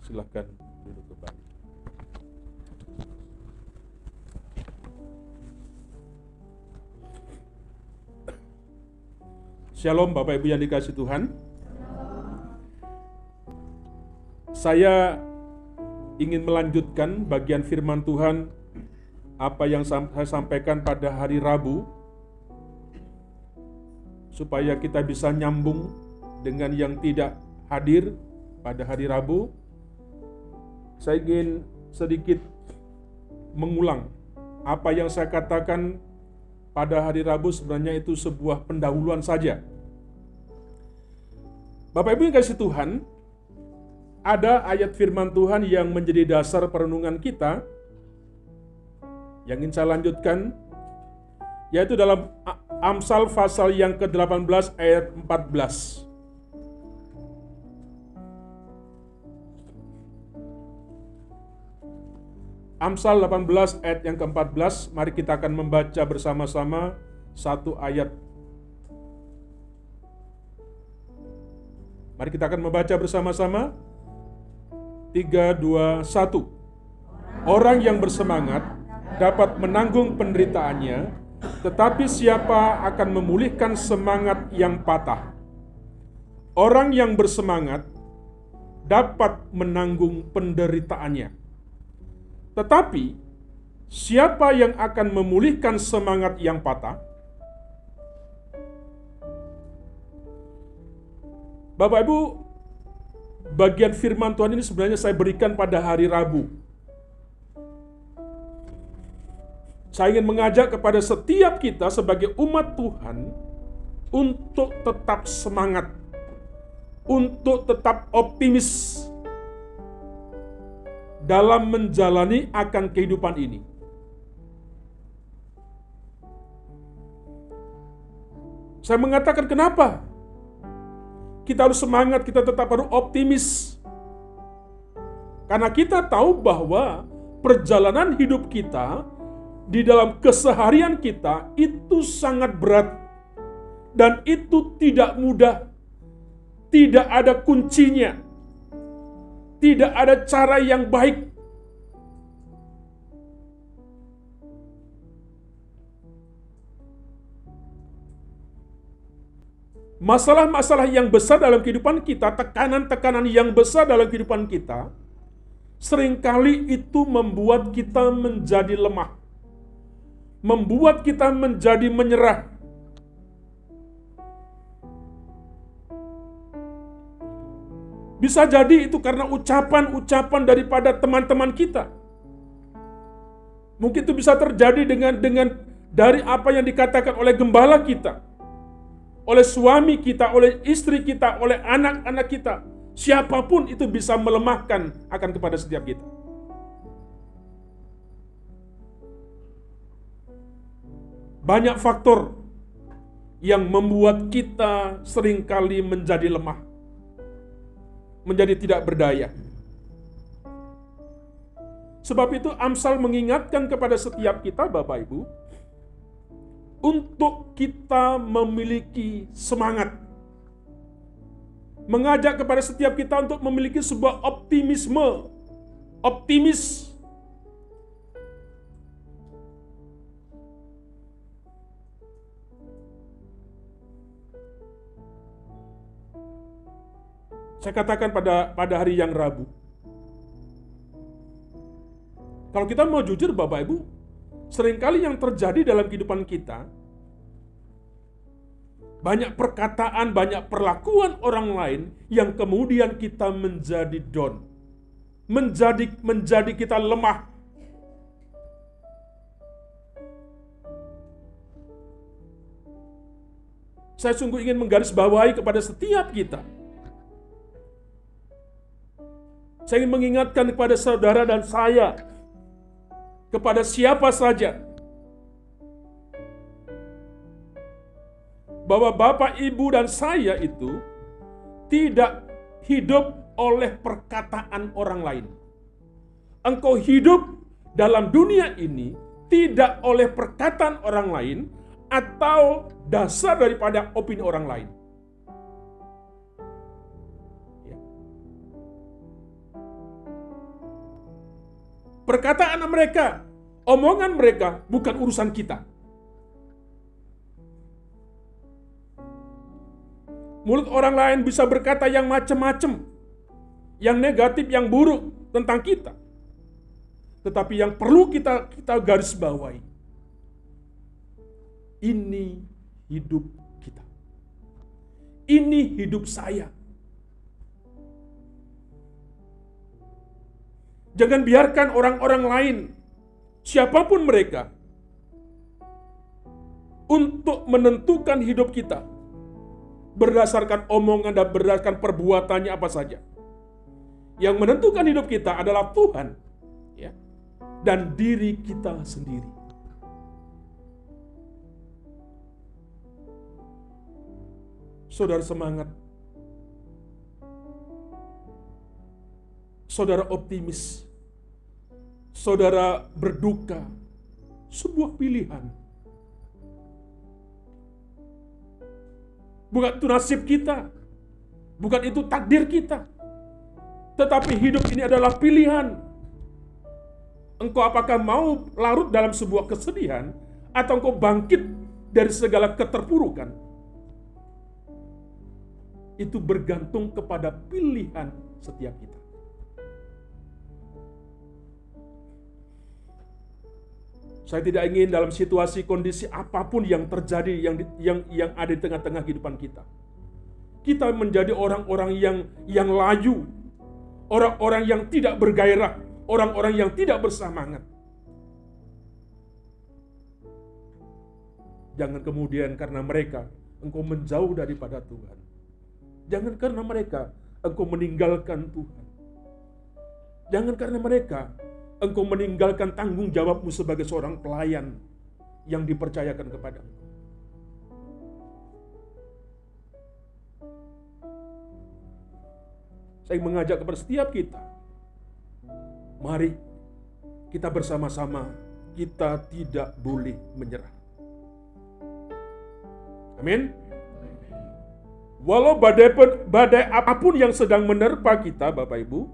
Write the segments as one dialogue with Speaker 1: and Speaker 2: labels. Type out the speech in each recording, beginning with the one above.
Speaker 1: Silakan duduk kembali. Shalom Bapak Ibu yang dikasihi Tuhan. Saya ingin melanjutkan bagian firman Tuhan apa yang saya sampaikan pada hari Rabu, supaya kita bisa nyambung dengan yang tidak hadir pada hari Rabu. Saya ingin sedikit mengulang apa yang saya katakan pada hari Rabu. Sebenarnya itu sebuah pendahuluan saja. Bapak Ibu yang kasih Tuhan, ada ayat firman Tuhan yang menjadi dasar perenungan kita yang ingin saya lanjutkan, yaitu dalam Amsal pasal yang ke-18 ayat 14. Amsal 18 ayat yang ke-14, mari kita akan membaca bersama-sama satu ayat. Mari kita akan membaca bersama-sama. 3, 2, 1. Orang yang bersemangat dapat menanggung penderitaannya, tetapi siapa akan memulihkan semangat yang patah? Orang yang bersemangat dapat menanggung penderitaannya, tetapi siapa yang akan memulihkan semangat yang patah? Bapak Ibu, bagian firman Tuhan ini sebenarnya saya berikan pada hari Rabu. Saya ingin mengajak kepada setiap kita sebagai umat Tuhan untuk tetap semangat, untuk tetap optimis dalam menjalani akan kehidupan ini. Saya mengatakan kenapa? Kita harus semangat, kita tetap harus optimis. Karena kita tahu bahwa perjalanan hidup kita di dalam keseharian kita itu sangat berat. Dan itu tidak mudah. Tidak ada kuncinya. Tidak ada cara yang baik. Masalah-masalah yang besar dalam kehidupan kita, tekanan-tekanan yang besar dalam kehidupan kita, seringkali itu membuat kita menjadi lemah. Membuat kita menjadi menyerah. Bisa jadi itu karena ucapan-ucapan daripada teman-teman kita. Mungkin itu bisa terjadi dengan dari apa yang dikatakan oleh gembala kita, oleh suami kita, oleh istri kita, oleh anak-anak kita. Siapapun itu bisa melemahkan akan kepada setiap kita. Banyak faktor yang membuat kita seringkali menjadi lemah, menjadi tidak berdaya. Sebab itu Amsal mengingatkan kepada setiap kita, Bapak Ibu, untuk kita memiliki semangat. Mengajak kepada setiap kita untuk memiliki sebuah optimisme. Optimis. Saya katakan pada hari yang Rabu. Kalau kita mau jujur Bapak Ibu, seringkali yang terjadi dalam kehidupan kita, banyak perkataan, banyak perlakuan orang lain yang kemudian kita menjadi down. Menjadi kita lemah. Saya sungguh ingin menggarisbawahi kepada setiap kita. Saya ingin mengingatkan kepada saudara dan saya, kepada siapa saja, bahwa Bapak, Ibu, dan saya itu tidak hidup oleh perkataan orang lain. Engkau hidup dalam dunia ini tidak oleh perkataan orang lain atau dasar daripada opini orang lain. Perkataan mereka, omongan mereka bukan urusan kita. Mulut orang lain bisa berkata yang macam-macam, yang negatif, yang buruk tentang kita. Tetapi yang perlu kita garis bawahi, ini hidup kita. Ini hidup saya. Jangan biarkan orang-orang lain, siapapun mereka, untuk menentukan hidup kita berdasarkan omongan dan berdasarkan perbuatannya apa saja. Yang menentukan hidup kita adalah Tuhan, ya, dan diri kita sendiri. Saudara semangat, saudara optimis, saudara berduka, sebuah pilihan. Bukan itu nasib kita, bukan itu takdir kita, tetapi hidup ini adalah pilihan. Engkau apakah mau larut dalam sebuah kesedihan, atau engkau bangkit dari segala keterpurukan? Itu bergantung kepada pilihan setiap kita. Saya tidak ingin dalam situasi kondisi apapun yang terjadi yang ada di tengah-tengah kehidupan kita, kita menjadi orang-orang yang layu, orang-orang yang tidak bergairah, orang-orang yang tidak bersemangat. Jangan kemudian karena mereka engkau menjauh daripada Tuhan. Jangan karena mereka engkau meninggalkan Tuhan. Jangan karena mereka engkau meninggalkan tanggung jawabmu sebagai seorang pelayan yang dipercayakan kepada engkau. Saya mengajak kepada setiap kita, mari kita bersama-sama, kita tidak boleh menyerah. Amin. Walau badai apapun yang sedang menerpa kita, Bapak Ibu,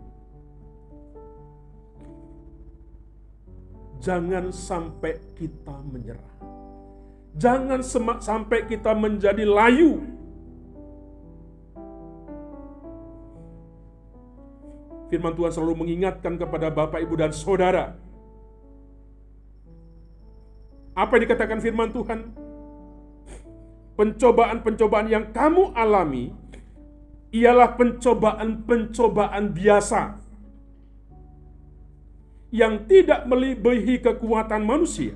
Speaker 1: jangan sampai kita menyerah. Jangan sampai kita menjadi layu. Firman Tuhan selalu mengingatkan kepada Bapak, Ibu, dan Saudara. Apa yang dikatakan firman Tuhan? Pencobaan-pencobaan yang kamu alami ialah pencobaan-pencobaan biasa yang tidak melebihi kekuatan manusia.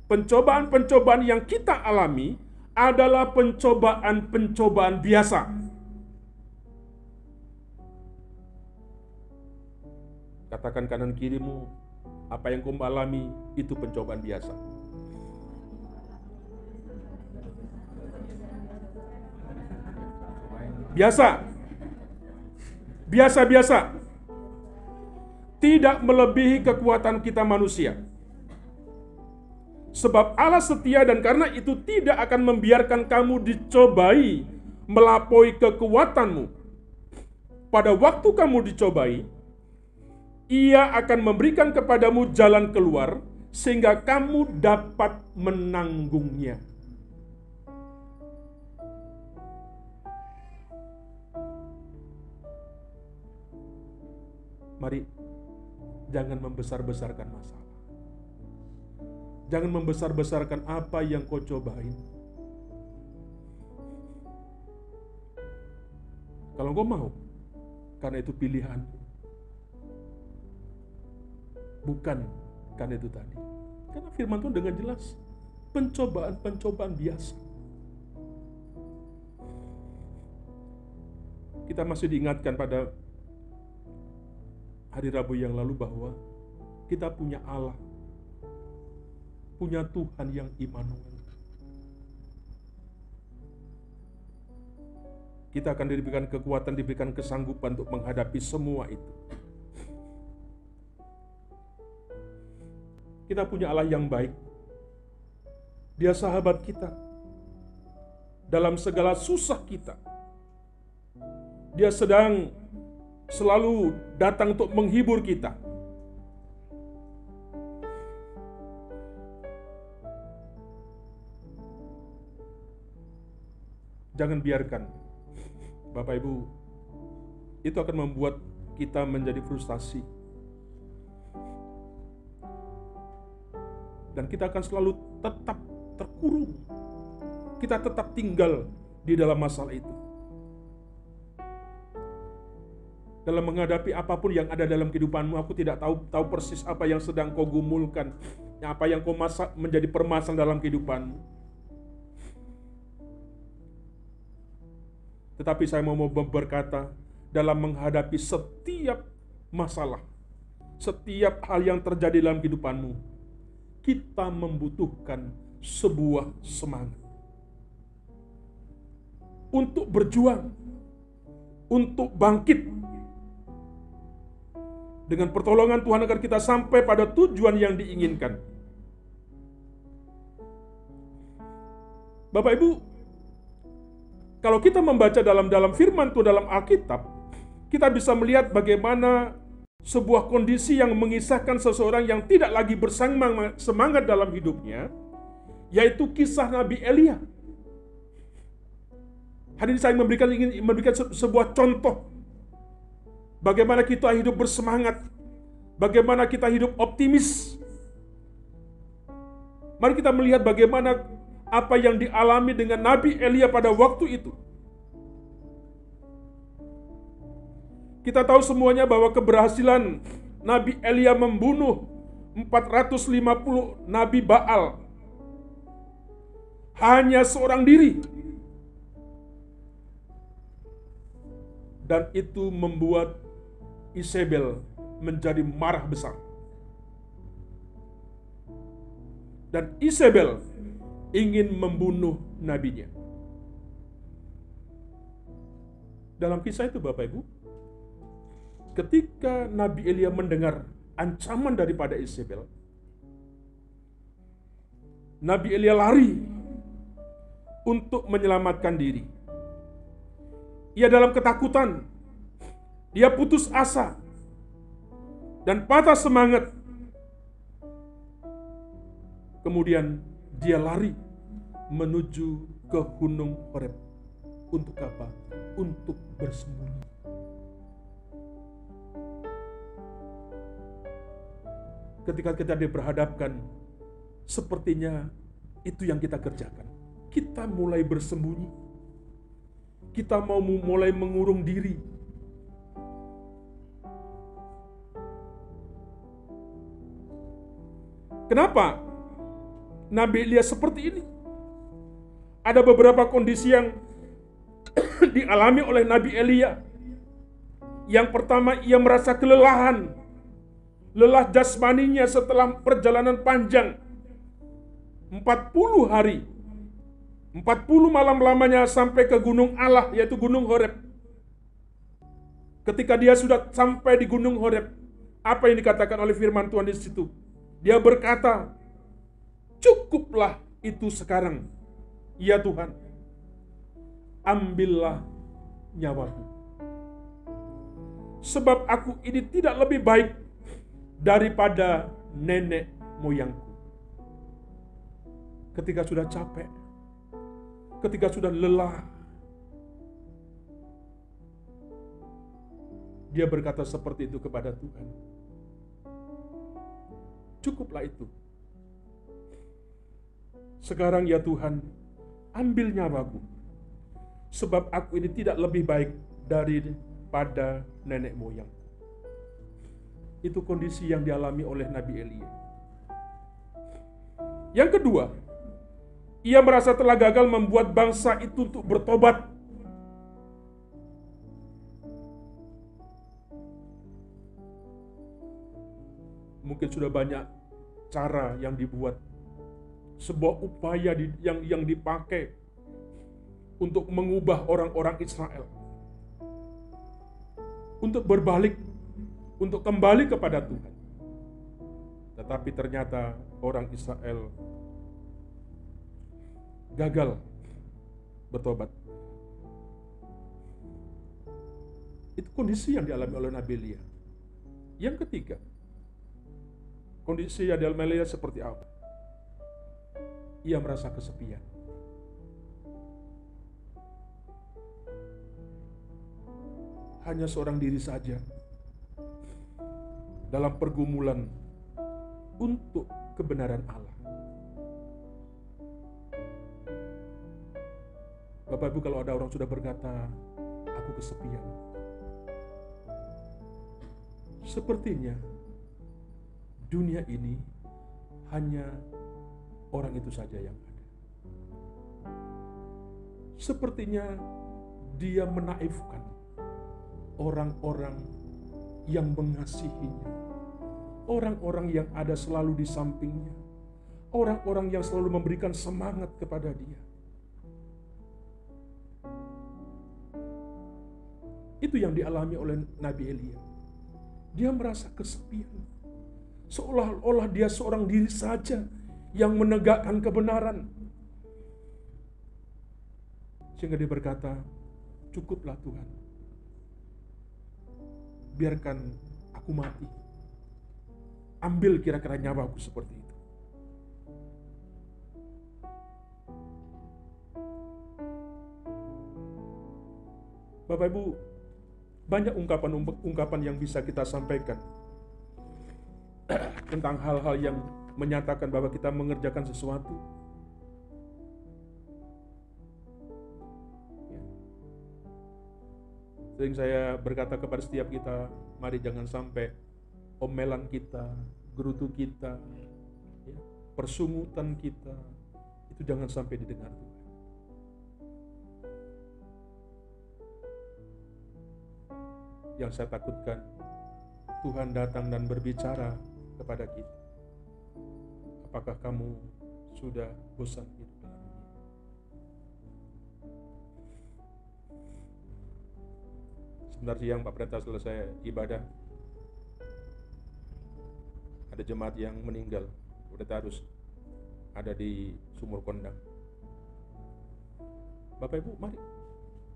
Speaker 1: Pencobaan-pencobaan yang kita alami adalah pencobaan-pencobaan biasa. Katakan kanan kirimu, apa yang kau alami itu pencobaan biasa. Biasa. Biasa-biasa. Tidak melebihi kekuatan kita manusia. Sebab Allah setia dan karena itu tidak akan membiarkan kamu dicobai melampaui kekuatanmu. Pada waktu kamu dicobai, Ia akan memberikan kepadamu jalan keluar sehingga kamu dapat menanggungnya. Mari, jangan membesar-besarkan masalah. Jangan membesar-besarkan apa yang kau cobain. Kalau kau mau, karena itu pilihan. Bukan karena itu tadi. Karena firman Tuhan dengan jelas, pencobaan-pencobaan biasa. Kita masih diingatkan pada hari Rabu yang lalu bahwa kita punya Allah, punya Tuhan yang Immanuel. Kita akan diberikan kekuatan, diberikan kesanggupan untuk menghadapi semua itu. Kita punya Allah yang baik. Dia sahabat kita. Dalam segala susah kita, Dia sedang selalu datang untuk menghibur kita. Jangan biarkan, Bapak Ibu, itu akan membuat kita menjadi frustasi. Dan kita akan selalu tetap terkurung. Kita tetap tinggal di dalam masalah itu. Dalam menghadapi apapun yang ada dalam kehidupanmu, aku tidak tahu persis apa yang sedang kau gumulkan, apa yang kau menjadi permasalahan dalam kehidupanmu. Tetapi saya mau berkata, dalam menghadapi setiap masalah, setiap hal yang terjadi dalam kehidupanmu, kita membutuhkan sebuah semangat untuk berjuang, untuk bangkit dengan pertolongan Tuhan agar kita sampai pada tujuan yang diinginkan. Bapak Ibu, kalau kita membaca dalam firman Tuhan dalam Alkitab, kita bisa melihat bagaimana sebuah kondisi yang mengisahkan seseorang yang tidak lagi bersemangat dalam hidupnya, yaitu kisah Nabi Elia. Hari ini saya ingin memberikan sebuah contoh bagaimana kita hidup bersemangat, bagaimana kita hidup optimis. Mari kita melihat bagaimana apa yang dialami dengan Nabi Elia pada waktu itu. Kita tahu semuanya bahwa keberhasilan Nabi Elia membunuh 450 Nabi Baal hanya seorang diri. Dan itu membuat Isabel menjadi marah besar. Dan Isabel ingin membunuh nabinya. Dalam kisah itu Bapak Ibu, ketika Nabi Elia mendengar ancaman daripada Isabel, Nabi Elia lari untuk menyelamatkan diri. Ia dalam ketakutan, dia putus asa dan patah semangat. Kemudian dia lari menuju ke Gunung Horeb. Untuk apa? Untuk bersembunyi. Ketika kita diperhadapkan, sepertinya itu yang kita kerjakan. Kita mulai bersembunyi. Kita mau mulai mengurung diri. Kenapa Nabi Elia seperti ini? Ada beberapa kondisi yang dialami oleh Nabi Elia. Yang pertama, ia merasa kelelahan. Lelah jasmaninya setelah perjalanan panjang 40 hari, 40 malam lamanya sampai ke gunung Allah, yaitu Gunung Horeb. Ketika dia sudah sampai di Gunung Horeb, apa yang dikatakan oleh firman Tuhan di situ? Dia berkata, "Cukuplah itu sekarang, ya Tuhan, ambillah nyawaku. Sebab aku ini tidak lebih baik daripada nenek moyangku." Ketika sudah capek, ketika sudah lelah, dia berkata seperti itu kepada Tuhan. Cukuplah itu. Sekarang ya Tuhan, ambil nyawaku. Sebab aku ini tidak lebih baik daripada nenek moyang. Itu kondisi yang dialami oleh Nabi Elia. Yang kedua, ia merasa telah gagal membuat bangsa itu untuk bertobat. Mungkin sudah banyak cara yang dibuat, sebuah upaya yang dipakai untuk mengubah orang-orang Israel untuk berbalik, untuk kembali kepada Tuhan. Tetapi ternyata orang Israel gagal bertobat. Itu kondisi yang dialami oleh Nabi Elia. Yang ketiga, kondisi yang dialami Elia seperti apa? Ia merasa kesepian. hanya seorang diri saja dalam pergumulan untuk kebenaran Allah. Bapak Ibu, kalau ada orang sudah berkata, aku kesepian, sepertinya dunia ini hanya orang itu saja yang ada. Sepertinya dia menaifkan orang-orang yang mengasihinya, orang-orang yang ada selalu di sampingnya, orang-orang yang selalu memberikan semangat kepada dia. Itu yang dialami oleh Nabi Elia. Dia merasa kesepian, seolah-olah dia seorang diri saja yang menegakkan kebenaran. Sehingga dia berkata, cukuplah Tuhan, biarkan aku mati. Ambil kira-kira nyawaku seperti itu. Bapak Ibu, banyak ungkapan yang bisa kita sampaikan tentang hal-hal yang menyatakan bahwa kita mengerjakan sesuatu. Sering saya berkata kepada setiap kita, mari jangan sampai omelan kita, gerutu kita, persungutan kita, itu jangan sampai didengar Tuhan. Yang saya takutkan, Tuhan datang dan berbicara kepada kita. Apakah kamu sudah bosan hidup dalam dunia? Sebentar siang Pak Pendeta selesai ibadah, ada jemaat yang meninggal. Pendeta harus ada di sumur kondang. Bapak Ibu, mari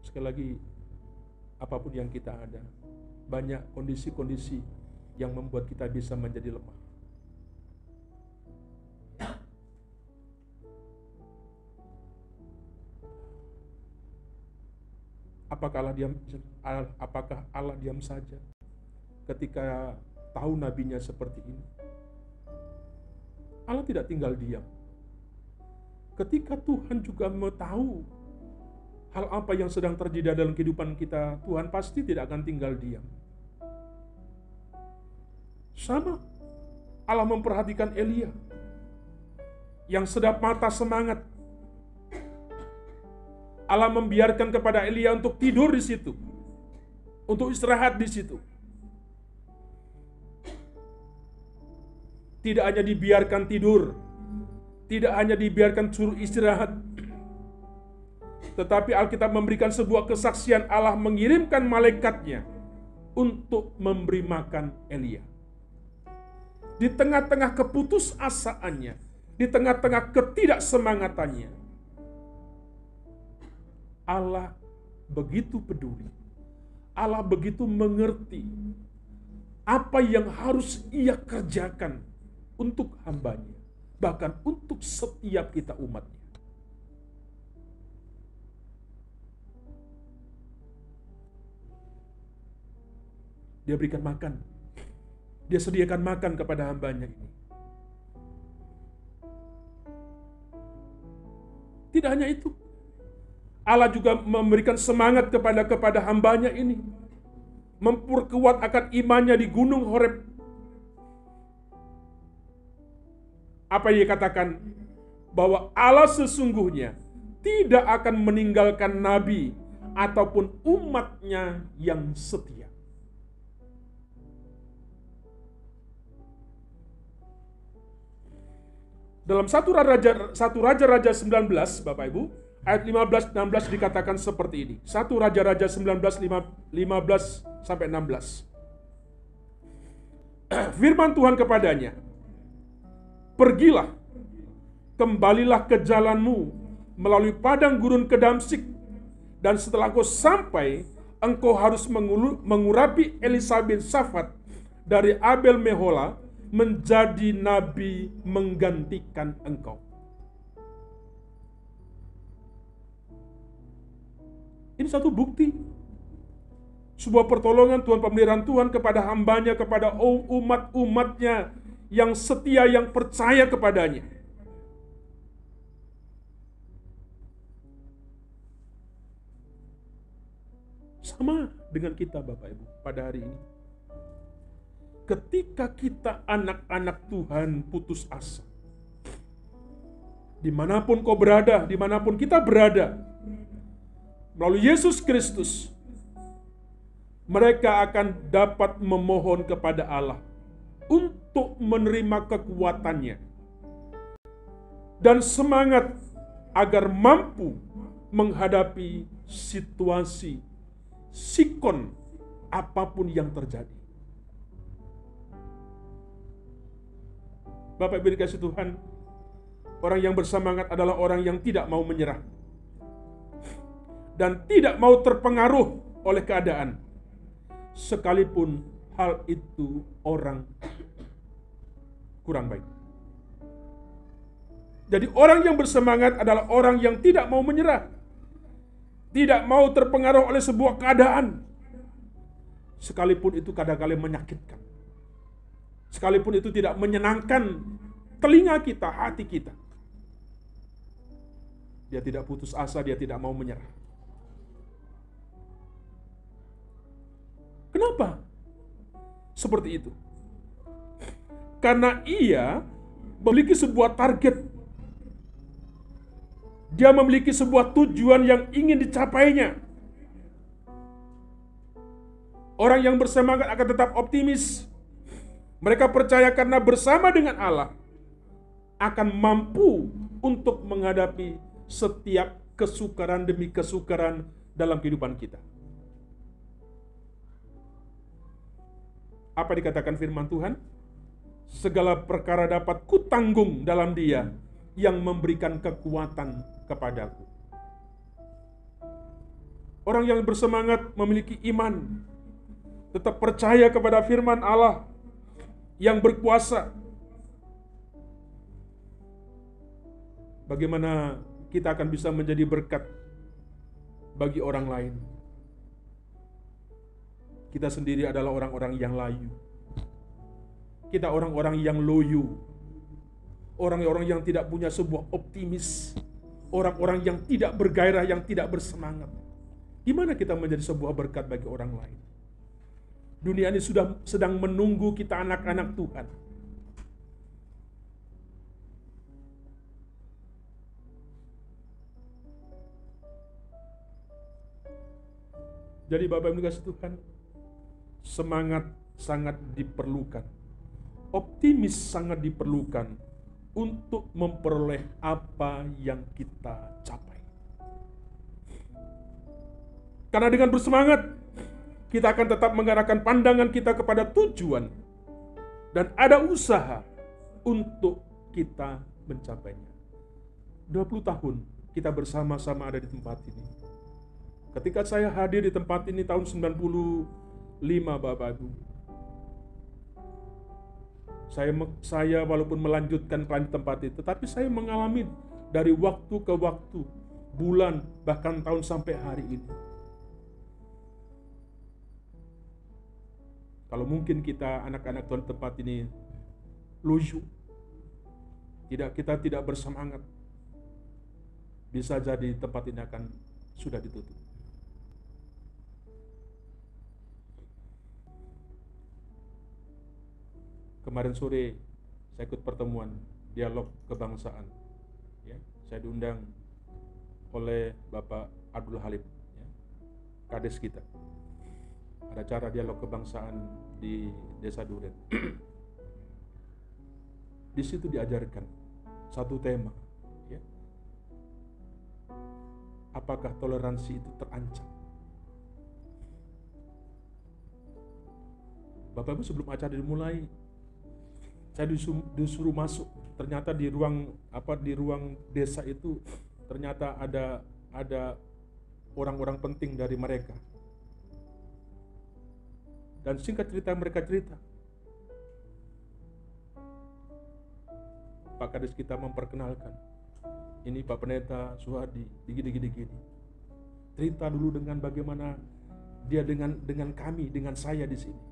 Speaker 1: sekali lagi, apapun yang kita ada, banyak kondisi-kondisi yang membuat kita bisa menjadi lemah. Apakah Allah diam saja ketika tahu nabinya seperti ini? Allah tidak tinggal diam. Ketika Tuhan juga tahu hal apa yang sedang terjadi dalam kehidupan kita, Tuhan pasti tidak akan tinggal diam. Sama, Allah memperhatikan Elia yang sedap mata semangat. Allah membiarkan kepada Elia untuk tidur di situ, untuk istirahat di situ. Tidak hanya dibiarkan tidur, tidak hanya dibiarkan suruh istirahat, tetapi Alkitab memberikan sebuah kesaksian. Allah mengirimkan malaikatnya untuk memberi makan Elia. Di tengah-tengah keputusasaannya, di tengah-tengah ketidaksemangatannya, Allah begitu peduli. Allah begitu mengerti apa yang harus ia kerjakan untuk hambanya, bahkan untuk setiap kita umatnya. Dia berikan makan. Dia sediakan makan kepada hambanya ini. Tidak hanya itu, Allah juga memberikan semangat kepada hambanya ini, memperkuat akan imannya di Gunung Horeb. Apa yang dikatakan? Bahwa Allah sesungguhnya tidak akan meninggalkan nabi ataupun umatnya yang setia. Dalam 1 Raja-Raja 19, Bapak Ibu, ayat 15-16 dikatakan seperti ini. 1 Raja-Raja 19, 15-16. Firman Tuhan kepadanya, pergilah, kembalilah ke jalanmu melalui padang gurun ke Damsyik, dan setelah engkau sampai, engkau harus mengurapi Elisa bin Safat dari Abel Mehola, menjadi nabi menggantikan engkau. Ini satu bukti. sebuah pertolongan Tuhan, pemeliharaan Tuhan kepada hambanya, kepada umat-umatnya yang setia, yang percaya kepadanya. Sama dengan kita Bapak Ibu pada hari ini. Ketika kita anak-anak Tuhan putus asa, dimanapun kau berada, dimanapun kita berada, melalui Yesus Kristus, mereka akan dapat memohon kepada Allah untuk menerima kekuatannya dan semangat agar mampu menghadapi situasi, sikon, apapun yang terjadi. Bapak Ibu dikasih Tuhan, orang yang bersemangat adalah orang yang tidak mau menyerah dan tidak mau terpengaruh oleh keadaan, sekalipun hal itu orang kurang baik. Jadi orang yang bersemangat adalah orang yang tidak mau menyerah, tidak mau terpengaruh oleh sebuah keadaan, sekalipun itu kadang-kala menyakitkan, sekalipun itu tidak menyenangkan telinga kita, hati kita. Dia tidak putus asa, dia tidak mau menyerah. Kenapa seperti itu? Karena ia memiliki sebuah target. Dia memiliki sebuah tujuan yang ingin dicapainya. Orang yang bersemangat akan tetap optimis. Mereka percaya karena bersama dengan Allah akan mampu untuk menghadapi setiap kesukaran demi kesukaran dalam kehidupan kita. Apa dikatakan firman Tuhan? Segala perkara dapat kutanggung dalam Dia yang memberikan kekuatan kepadaku. Orang yang bersemangat memiliki iman, tetap percaya kepada firman Allah yang berkuasa. Bagaimana kita akan bisa menjadi berkat bagi orang lain? Kita sendiri adalah orang-orang yang layu. Kita orang-orang yang loyo. Orang-orang yang tidak punya sebuah optimis. Orang-orang yang tidak bergairah, yang tidak bersemangat. Gimana kita menjadi sebuah berkat bagi orang lain? Dunia ini sedang menunggu kita anak-anak Tuhan. Jadi Bapak Ibu kasih Tuhan, semangat sangat diperlukan. Optimis sangat diperlukan untuk memperoleh apa yang kita capai. Karena dengan bersemangat, kita akan tetap mengarahkan pandangan kita kepada tujuan dan ada usaha untuk kita mencapainya. 20 tahun kita bersama-sama ada di tempat ini. Ketika saya hadir di tempat ini tahun 95 Bapak Ibu, saya walaupun melanjutkan tempat itu, tetapi saya mengalami dari waktu ke waktu, bulan, bahkan tahun sampai hari ini. Kalau mungkin kita anak-anak Tuhan tempat ini loyo, kita tidak bersemangat, bisa jadi tempat ini akan sudah ditutup. Kemarin sore saya ikut pertemuan dialog kebangsaan, ya, saya diundang oleh Bapak Abdul Halim, ya, Kades kita. Ada cara dialog kebangsaan di Desa Duren. Di situ diajarkan satu tema, ya. Apakah toleransi itu terancam? Bapak Ibu, sebelum acara dimulai, saya disuruh masuk. Ternyata di ruang desa itu ternyata ada orang-orang penting dari mereka. Dan singkat cerita mereka cerita, Pak Kades kita memperkenalkan, ini Pak Pendeta Suhadi, gini. Cerita dulu dengan bagaimana dia dengan kami, dengan saya di sini.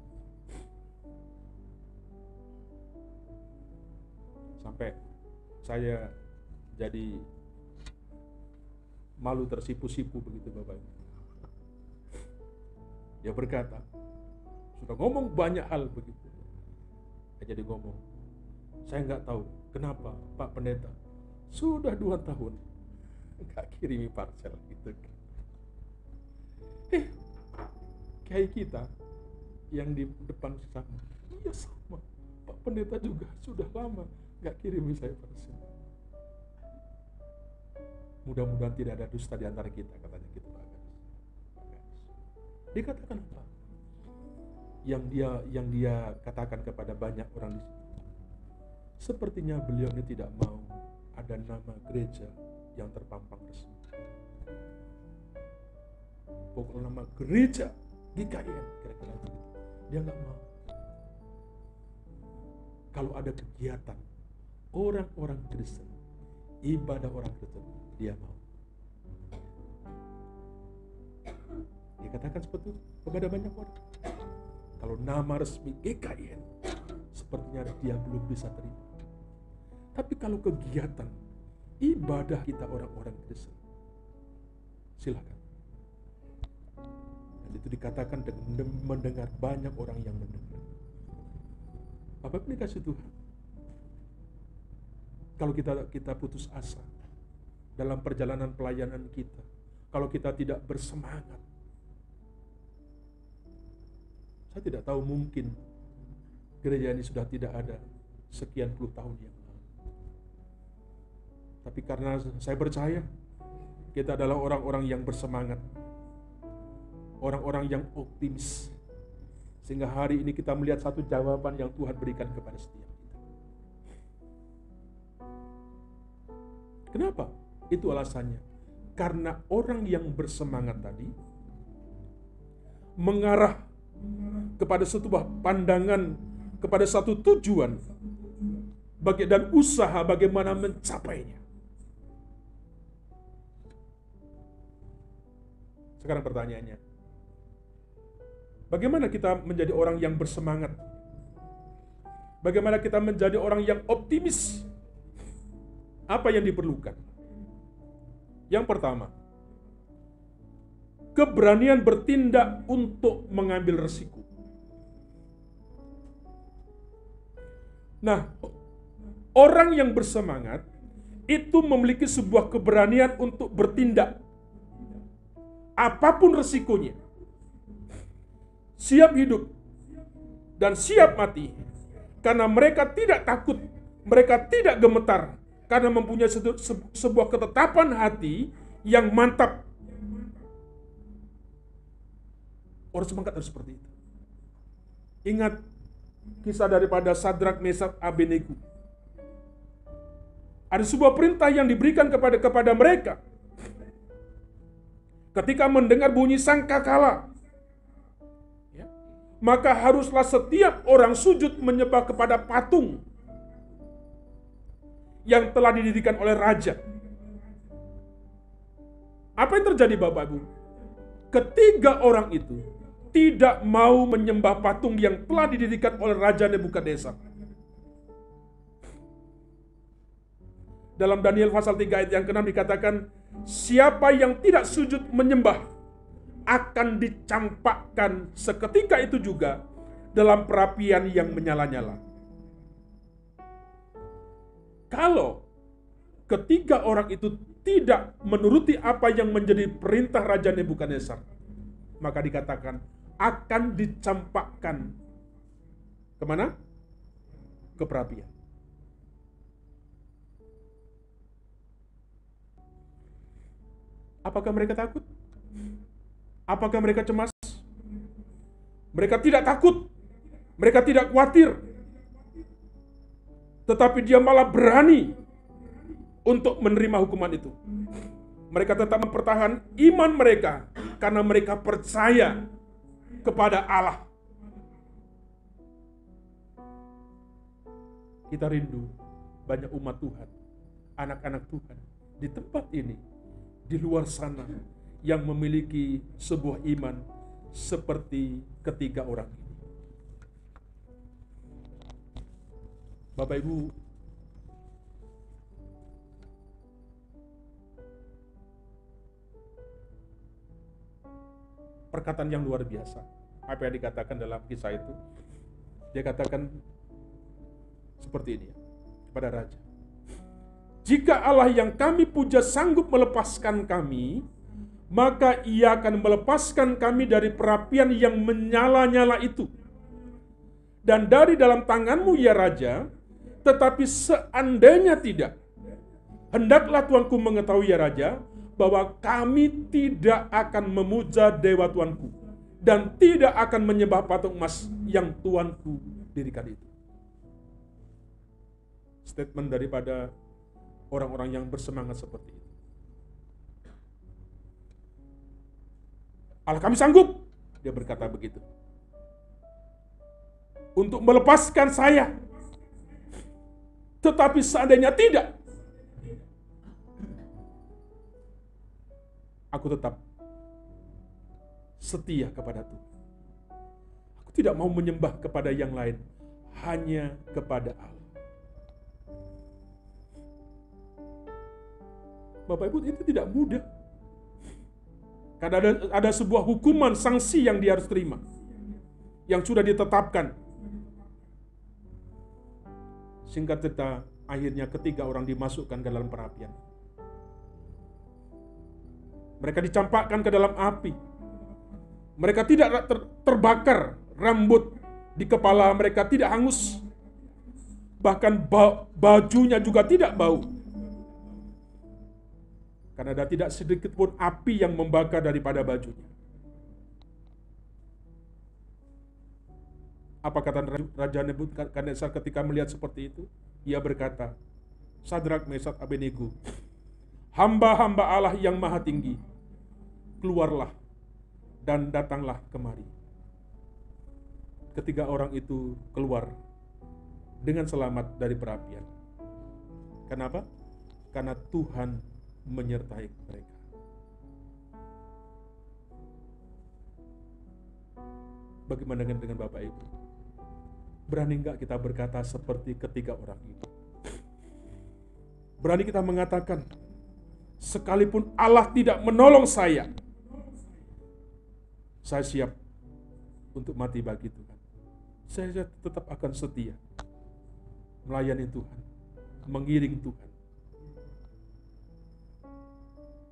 Speaker 1: Sampai saya jadi malu tersipu-sipu begitu Bapak Ibu. Dia berkata, sudah ngomong banyak hal begitu. Dia jadi ngomong, saya nggak tahu kenapa Pak Pendeta sudah 2 tahun nggak kirimi parcel gitu. Kayak kita yang di depan sama, iya sama, Pak Pendeta juga sudah lama nggak kirimi saya parcel. Mudah-mudahan tidak ada dusta di antara kita, katanya gitu Pak Gadis. Dia katakan apa? Yang dia katakan kepada banyak orang di sini. Sepertinya beliau ini tidak mau ada nama gereja yang terpampang resmi. Pokoknya nama gereja GKIN, kira-kira begitu. Dia nggak mau. Kalau ada kegiatan orang-orang Kristen, ibadah orang Kristen, dia mau. Dia katakan seperti itu kepada banyak orang. Kalau nama resmi GKIN, sepertinya dia belum bisa terima. Tapi kalau kegiatan ibadah kita orang-orang Kristen, silakan. Dan itu dikatakan dengan mendengar banyak orang yang mendengar. Bapak ini kasih Tuhan. Kalau kita putus asa dalam perjalanan pelayanan kita, kalau kita tidak bersemangat, saya tidak tahu, mungkin gereja ini sudah tidak ada sekian puluh tahun yang lalu. Tapi karena saya percaya kita adalah orang-orang yang bersemangat, orang-orang yang optimis, sehingga hari ini kita melihat satu jawaban yang Tuhan berikan kepada setiap kita. Kenapa? Itu alasannya. Karena orang yang bersemangat tadi mengarah kepada sebuah pandangan, kepada satu tujuan dan usaha bagaimana mencapainya. Sekarang pertanyaannya, bagaimana kita menjadi orang yang bersemangat? Bagaimana kita menjadi orang yang optimis? Apa yang diperlukan? Yang pertama, keberanian bertindak untuk mengambil resiko. Nah, orang yang bersemangat itu memiliki sebuah keberanian untuk bertindak. Apapun resikonya. Siap hidup dan siap mati. Karena mereka tidak takut, mereka tidak gemetar. Karena mempunyai sebuah ketetapan hati yang mantap. Orang semangat harus seperti itu. Ingat kisah daripada Sadrak, Mesak, Abednego. Ada sebuah perintah yang diberikan kepada mereka. Ketika mendengar bunyi sangkakala, maka haruslah setiap orang sujud menyembah kepada patung yang telah didirikan oleh raja. Apa yang terjadi Bapak Ibu? Ketiga orang itu tidak mau menyembah patung yang telah didirikan oleh Raja Nebukadnezar. Dalam Daniel pasal 3 ayat yang ke-6 dikatakan, siapa yang tidak sujud menyembah akan dicampakkan seketika itu juga dalam perapian yang menyala-nyala. Kalau ketiga orang itu tidak menuruti apa yang menjadi perintah Raja Nebukadnezar, maka dikatakan akan dicampakkan kemana? Ke perapian. Apakah mereka takut? Apakah mereka cemas? Mereka tidak takut. Mereka tidak khawatir. Tetapi dia malah berani untuk menerima hukuman itu. Mereka tetap mempertahankan iman mereka karena mereka percaya kepada Allah. Kita rindu banyak umat Tuhan, anak-anak Tuhan di tempat ini, di luar sana, yang memiliki sebuah iman, seperti ketiga orang ini. Bapak Ibu, perkataan yang luar biasa. Apa yang dikatakan dalam kisah itu? Dia katakan seperti ini kepada raja. Jika Allah yang kami puja sanggup melepaskan kami, maka Ia akan melepaskan kami dari perapian yang menyala-nyala itu. Dan dari dalam tanganmu ya raja, tetapi seandainya tidak, hendaklah tuanku mengetahui ya raja, bahwa kami tidak akan memuja dewa tuanku dan tidak akan menyembah patung emas yang tuanku dirikan itu. Statement daripada orang-orang yang bersemangat seperti itu. Allah kami sanggup, dia berkata begitu, untuk melepaskan saya. Tetapi seandainya tidak, aku tetap setia kepada Tuhan. Aku tidak mau menyembah kepada yang lain, hanya kepada Allah. Bapak Ibu, itu tidak mudah. Karena ada sebuah hukuman, sanksi yang dia harus terima, yang sudah ditetapkan. Singkat cerita, akhirnya ketiga orang dimasukkan ke dalam perapian. Mereka dicampakkan ke dalam api. Mereka tidak terbakar, rambut di kepala mereka tidak hangus. Bahkan bajunya juga tidak bau. Karena ada tidak sedikit pun api yang membakar daripada bajunya. Apa kata Raja Nebukadnezar ketika melihat seperti itu? Ia berkata, Sadrak, Mesak, Abednego, hamba-hamba Allah yang maha tinggi, keluarlah dan datanglah kemari. Ketiga orang itu keluar dengan selamat dari perapian. Kenapa? Karena Tuhan menyertai mereka. Bagaimana dengan Bapak Ibu? Berani enggak kita berkata seperti ketiga orang itu? Berani kita mengatakan, sekalipun Allah tidak menolong saya siap untuk mati bagi Tuhan. Saya tetap akan setia melayani Tuhan, mengiring Tuhan.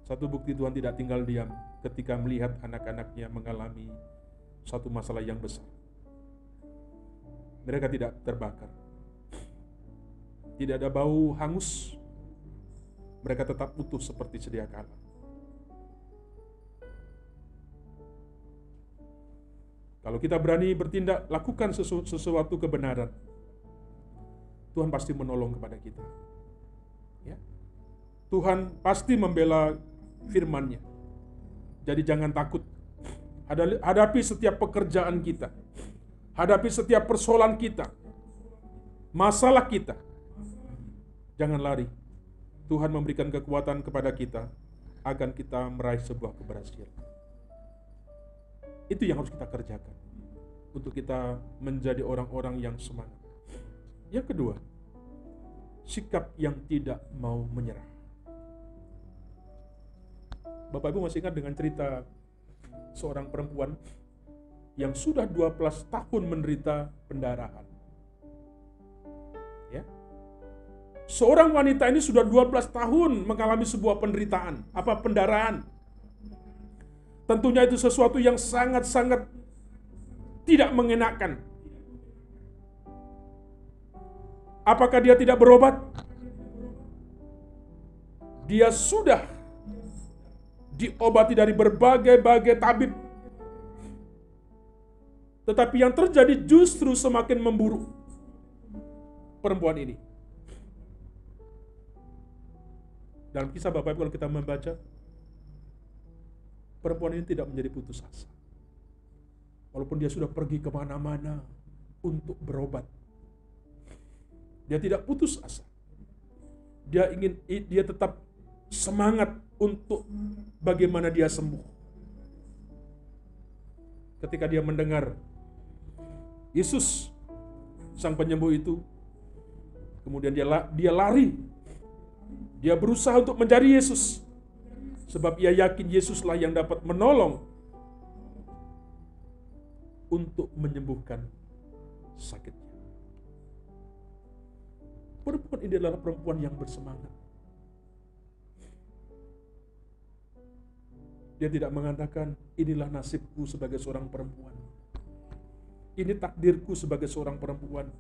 Speaker 1: Satu bukti Tuhan tidak tinggal diam ketika melihat anak-anaknya mengalami satu masalah yang besar. Mereka tidak terbakar, tidak ada bau hangus. Mereka tetap utuh seperti sedia kala. Kalau kita berani bertindak, lakukan sesuatu kebenaran, Tuhan pasti menolong kepada kita. Ya. Tuhan pasti membela firman-Nya. Jadi jangan takut. Hadapi setiap pekerjaan kita. Hadapi setiap persoalan kita. Masalah kita. Jangan lari. Tuhan memberikan kekuatan kepada kita agar kita meraih sebuah keberhasilan. Itu yang harus kita kerjakan untuk kita menjadi orang-orang yang semangat. Yang kedua, sikap yang tidak mau menyerah. Bapak Ibu masih ingat dengan cerita seorang perempuan yang sudah 12 tahun menderita pendarahan. Ya. Seorang wanita ini sudah 12 tahun mengalami sebuah penderitaan, pendarahan. Tentunya itu sesuatu yang sangat-sangat tidak mengenakan. Apakah dia tidak berobat? Dia sudah diobati dari berbagai-bagai tabib. Tetapi yang terjadi justru semakin memburuk perempuan ini. Dalam kisah Bapak Ibu kalau kita membaca, perempuan ini tidak menjadi putus asa. Walaupun dia sudah pergi kemana-mana untuk berobat, dia tidak putus asa. Dia tetap semangat untuk bagaimana dia sembuh. ketika dia mendengar Yesus sang penyembuh itu, kemudian dia lari. Dia berusaha untuk mencari Yesus, sebab ia yakin Yesuslah yang dapat menolong untuk menyembuhkan sakitnya. Perempuan ini adalah perempuan yang bersemangat. Dia tidak mengatakan, inilah nasibku sebagai seorang perempuan. Ini takdirku sebagai seorang perempuan.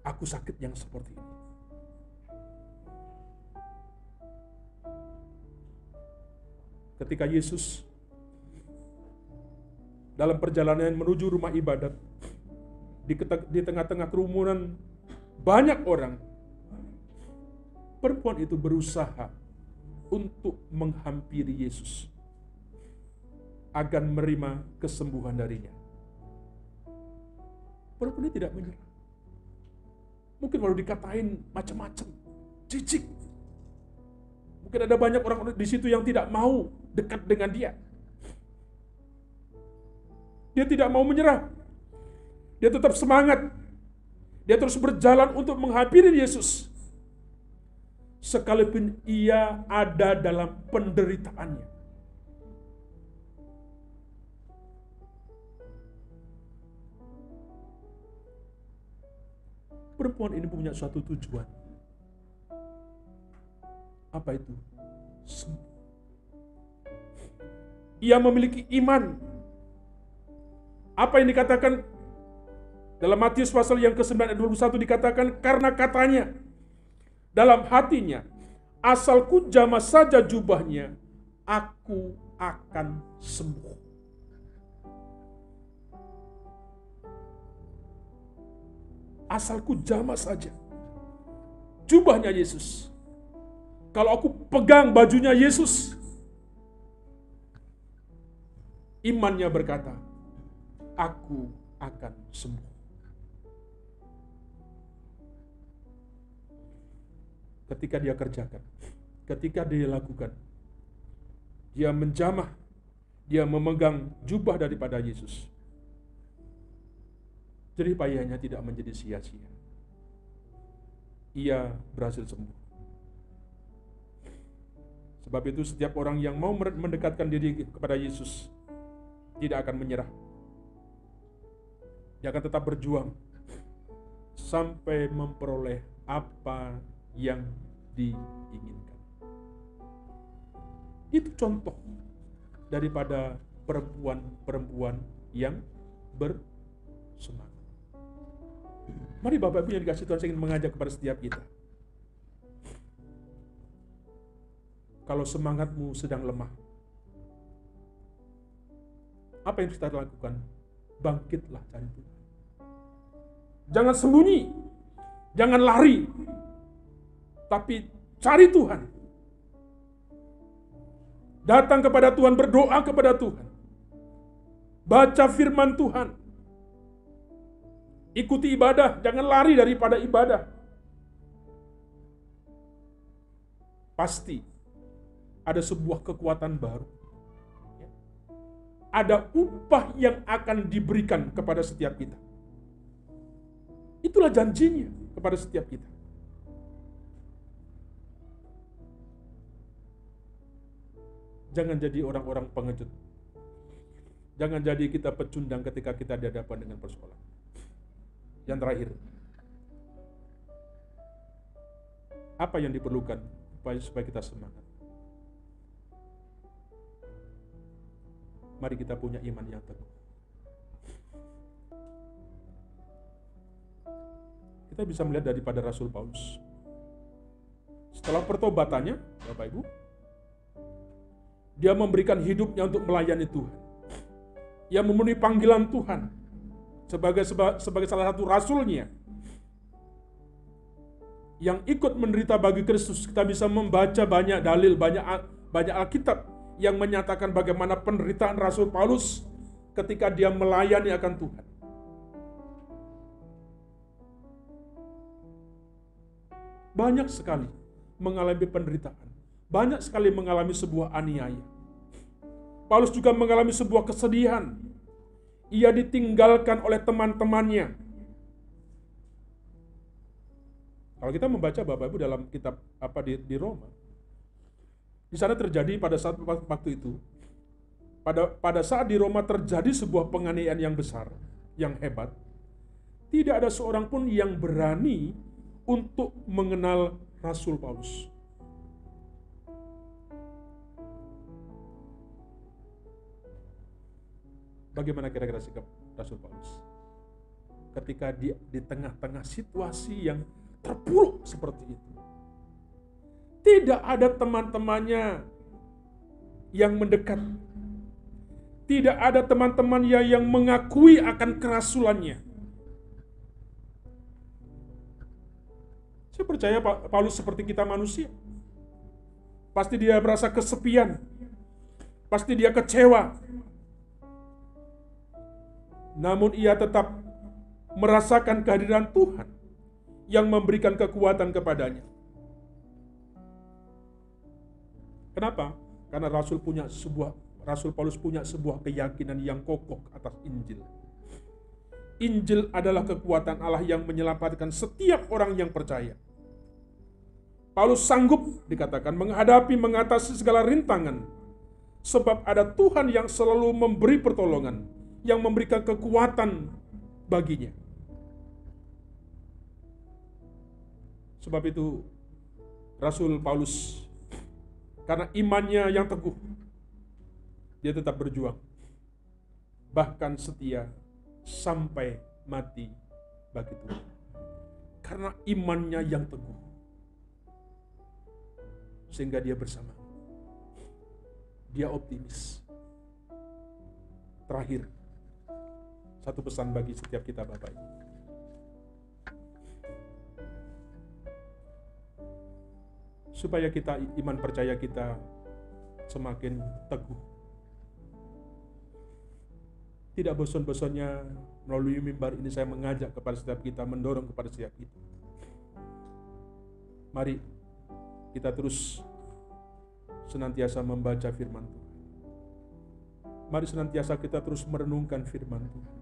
Speaker 1: Aku sakit yang seperti ini. Ketika Yesus dalam perjalanan menuju rumah ibadat, di tengah-tengah kerumunan banyak orang, perempuan itu berusaha untuk menghampiri Yesus agar menerima kesembuhan darinya. Perempuan ini tidak menyerah. Mungkin baru dikatain macam-macam, jijik. Mungkin ada banyak orang di situ yang tidak mau dekat dengan dia. Dia tidak mau menyerah. Dia tetap semangat. Dia terus berjalan untuk menghampiri Yesus. Sekalipun ia ada dalam penderitaannya. Perempuan ini punya suatu tujuan. Apa itu? Sembuh. Ia memiliki iman. Apa yang dikatakan dalam Matius pasal yang ke-9 ayat 21 dikatakan, karena katanya dalam hatinya, asalku jamah saja jubahnya, aku akan sembuh. Asalku jamah saja jubahnya Yesus. Kalau aku pegang bajunya Yesus, imannya berkata, aku akan sembuh. Ketika dia kerjakan, ketika dia lakukan, dia menjamah, dia memegang jubah daripada Yesus, jerih payahnya tidak menjadi sia-sia. Ia berhasil sembuh. Sebab itu setiap orang yang mau mendekatkan diri kepada Yesus tidak akan menyerah. Dia akan tetap berjuang sampai memperoleh apa yang diinginkan. Itu contoh daripada perempuan-perempuan yang bersemangat. Mari Bapak Ibu yang dikasih Tuhan, saya ingin mengajak kepada setiap kita. Kalau semangatmu sedang lemah, apa yang kita lakukan? Bangkitlah cari Tuhan. Jangan sembunyi, jangan lari, tapi cari Tuhan. Datang kepada Tuhan, berdoa kepada Tuhan. Baca firman Tuhan. Ikuti ibadah, jangan lari daripada ibadah. Pasti ada sebuah kekuatan baru. Ada upah yang akan diberikan kepada setiap kita. Itulah janjinya kepada setiap kita. Jangan jadi orang-orang pengecut. Jangan jadi kita pecundang ketika kita dihadapan dengan persoalan. Yang terakhir, apa yang diperlukan supaya kita semangat? Mari kita punya iman yang teguh. Kita bisa melihat daripada Rasul Paulus. Setelah pertobatannya, Bapak Ibu, dia memberikan hidupnya untuk melayani Tuhan. Ia memenuhi panggilan Tuhan sebagai salah satu rasulnya yang ikut menderita bagi Kristus. Kita bisa membaca banyak dalil, banyak Alkitab yang menyatakan bagaimana penderitaan Rasul Paulus ketika dia melayani akan Tuhan. Banyak sekali mengalami penderitaan. Banyak sekali mengalami sebuah aniaya. Paulus juga mengalami sebuah kesedihan Ia ditinggalkan oleh teman-temannya. Kalau kita membaca Bapak Ibu dalam kitab di Roma, di sana terjadi pada saat waktu itu, pada saat di Roma terjadi sebuah penganiayaan yang besar, yang hebat, tidak ada seorang pun yang berani untuk mengenal Rasul Paulus. Bagaimana kira-kira sikap Rasul Paulus ketika dia di tengah-tengah situasi yang terpuruk seperti itu? Tidak ada teman-temannya yang mendekat. Tidak ada teman-temannya yang mengakui akan kerasulannya. Saya percaya Paulus seperti kita manusia. Pasti dia merasa kesepian. Pasti dia kecewa. Namun ia tetap merasakan kehadiran Tuhan yang memberikan kekuatan kepadanya. Kenapa? Karena Rasul Paulus punya sebuah keyakinan yang kokoh atas Injil. Injil adalah kekuatan Allah yang menyelamatkan setiap orang yang percaya. Paulus sanggup dikatakan mengatasi segala rintangan, sebab ada Tuhan yang selalu memberi pertolongan, yang memberikan kekuatan baginya. Sebab itu Rasul Paulus, karena imannya yang teguh, dia tetap berjuang, bahkan setia sampai mati bagi Tuhan. Karena imannya yang teguh, sehingga dia bersama. Dia optimis. Terakhir, satu pesan bagi setiap kita Bapak Ibu. Supaya kita, iman percaya kita semakin teguh. Tidak bosan-bosannya melalui mimbar ini saya mengajak kepada setiap kita, mendorong kepada setiap kita. Mari kita terus senantiasa membaca firman Tuhan. Mari senantiasa kita terus merenungkan firman Tuhan.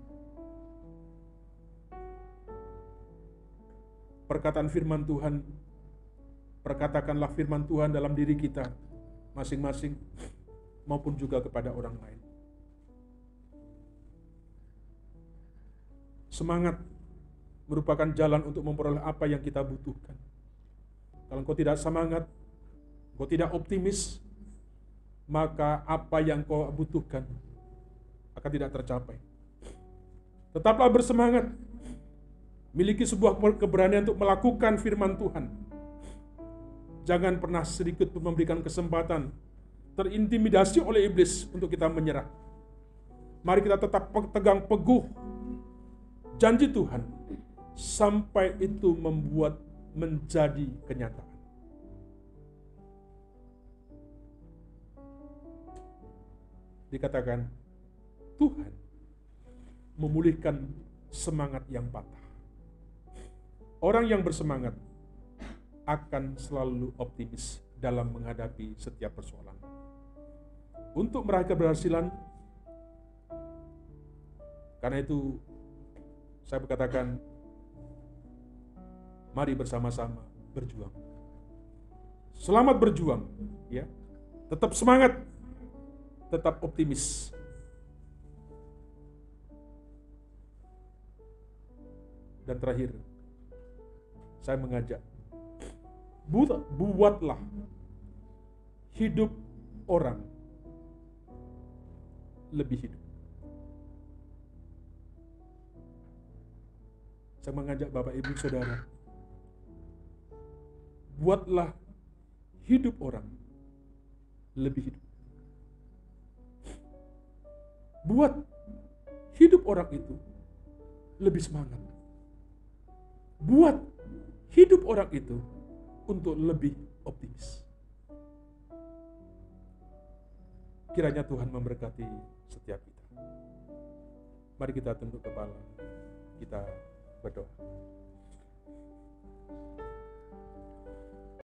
Speaker 1: Perkataan firman Tuhan, perkatakanlah firman Tuhan dalam diri kita masing-masing maupun juga kepada orang lain. Semangat merupakan jalan untuk memperoleh apa yang kita butuhkan. Kalau engkau tidak semangat, engkau tidak optimis, maka apa yang kau butuhkan akan tidak tercapai. Tetaplah bersemangat, miliki sebuah keberanian untuk melakukan firman Tuhan. Jangan pernah sedikit pun memberikan kesempatan terintimidasi oleh iblis untuk kita menyerah. Mari kita tetap tegang teguh janji Tuhan sampai itu menjadi kenyataan. Dikatakan Tuhan memulihkan semangat yang patah. Orang yang bersemangat akan selalu optimis dalam menghadapi setiap persoalan. Untuk meraih keberhasilan, karena itu saya berkatakan, mari bersama-sama berjuang. Selamat berjuang, ya. Tetap semangat, tetap optimis. Dan terakhir, saya mengajak, buatlah hidup orang lebih hidup. Saya mengajak Bapak Ibu Saudara, buatlah hidup orang lebih hidup. Buat hidup orang itu lebih semangat. Buat hidup orang itu untuk lebih optimis. Kiranya Tuhan memberkati setiap kita. Mari kita tunduk kepala, kita berdoa.